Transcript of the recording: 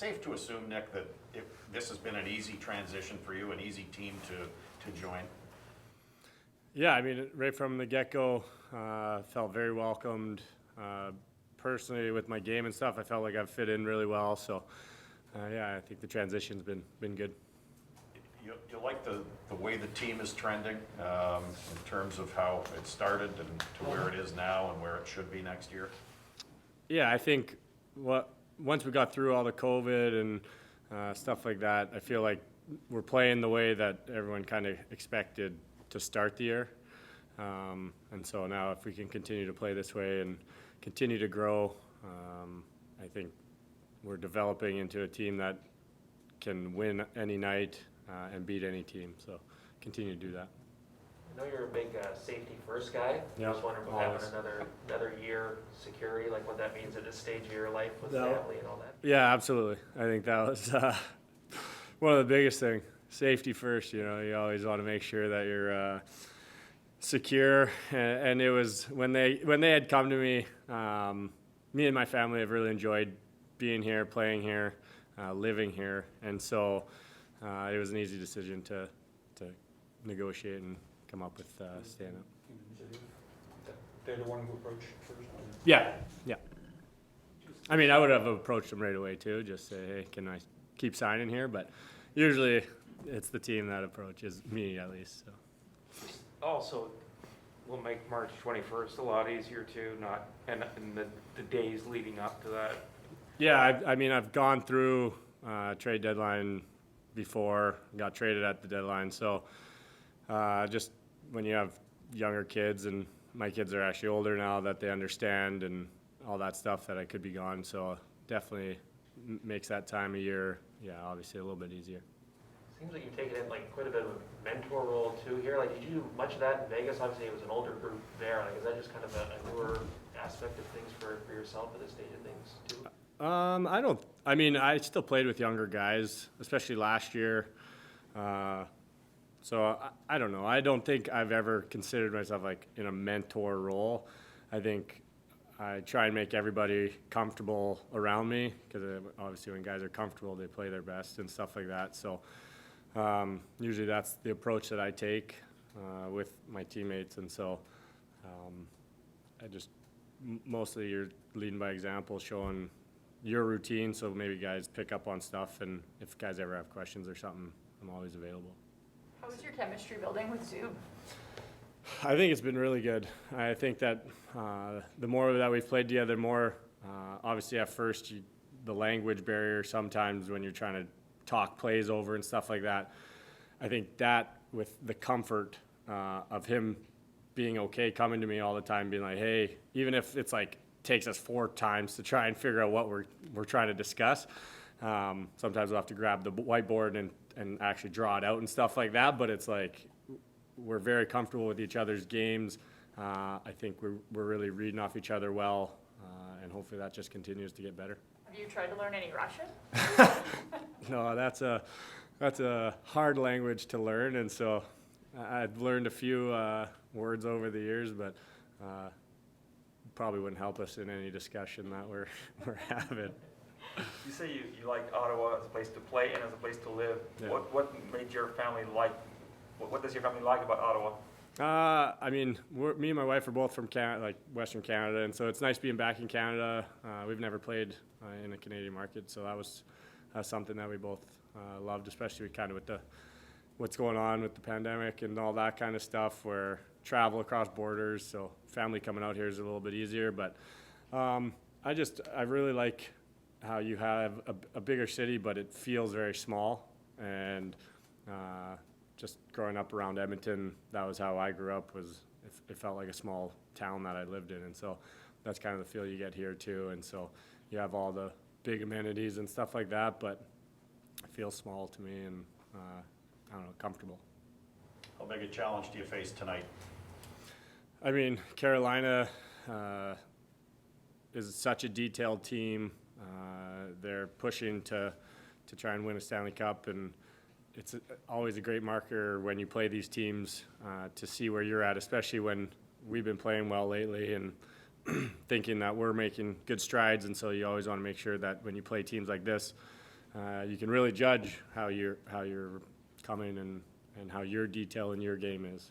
safe to assume, Nick, that this has been an easy transition for you, an easy team to join? Yeah, I mean, right from the get-go, felt very welcomed. Personally, with my game and stuff, I felt like I've fit in really well. So, yeah, I think the transition's been good. You like the way the team is trending in terms of how it started and to where it is now and where it should be next year? Yeah, I think once we got through all the COVID and stuff like that, I feel like we're playing the way that everyone kind of expected to start the year. And so now if we can continue to play this way and continue to grow, I think we're developing into a team that can win any night and beat any team. So continue to do that. I know you're a big safety first guy. Yeah, I was wondering about having another year security, like what that means at this stage of your life with family and all that. Yeah, absolutely. I think that was one of the biggest things. Safety first, you always want to make sure that you're secure. And it was when they had come to me, me and my family have really enjoyed being here, playing here, living here. And so it was an easy decision to negotiate and come up with staying up. They're the one who approached first? Yeah. I mean, I would have approached them right away too, just say, hey, can I keep signing here? But usually it's the team that approaches me, at least. So. Also, will make March 21st a lot easier too, and the days leading up to that. Yeah, I mean, I've gone through trade deadline before, got traded at the deadline. So just when you have younger kids, and my kids are actually older now, that they understand and all that stuff, that I could be gone. So definitely makes that time of year, yeah, obviously a little bit easier. Seems like you've taken in like quite a bit of a mentor role too here. Like, did you do much of that in Vegas? Obviously, it was an older group there. Like, is that just kind of a newer aspect of things for yourself at this stage of things too? I still played with younger guys, especially last year. So I don't know. I don't think I've ever considered myself like in a mentor role. I think I try and make everybody comfortable around me, because obviously when guys are comfortable, they play their best and stuff like that. So usually that's the approach that I take with my teammates. And so I just mostly you're leading by example, showing your routine, so maybe guys pick up on stuff, and if guys ever have questions or something, I'm always available. How was your chemistry building with Zoom? I think it's been really good. I think that the more that we've played together, more obviously at first the language barrier sometimes when you're trying to talk plays over and stuff like that. I think that with the comfort of him being okay coming to me all the time, being like, hey, even if it's like takes us 4 times to try and figure out what we're trying to discuss. Sometimes we'll have to grab the whiteboard and actually draw it out and stuff like that, but it's like we're very comfortable with each other's games. I think we're really reading off each other well, and hopefully that just continues to get better. Have you tried to learn any Russian? No, that's a hard language to learn, and so I've learned a few words over the years, but probably wouldn't help us in any discussion that we're having. You say you like Ottawa as a place to play and as a place to live. Yeah. What made your family like? What does your family like about Ottawa? I mean, me and my wife are both from Canada, like Western Canada, and so it's nice being back in Canada. We've never played in a Canadian market, so that was something that we both loved, especially kind of with what's going on with the pandemic and all that kind of stuff, where travel across borders, so family coming out here is a little bit easier. But I really like how you have a bigger city, but it feels very small. And just growing up around Edmonton, that was how I grew up. It felt like a small town that I lived in, and so that's kind of the feel you get here too. And so you have all the big amenities and stuff like that, but it feels small to me, and I don't know, comfortable. How big a challenge do you face tonight? I mean, Carolina is such a detailed team. They're pushing to try and win a Stanley Cup, and it's always a great marker when you play these teams to see where you're at, especially when we've been playing well lately and thinking that we're making good strides. And so you always want to make sure that when you play teams like this, you can really judge how you're coming and how your detail in your game is.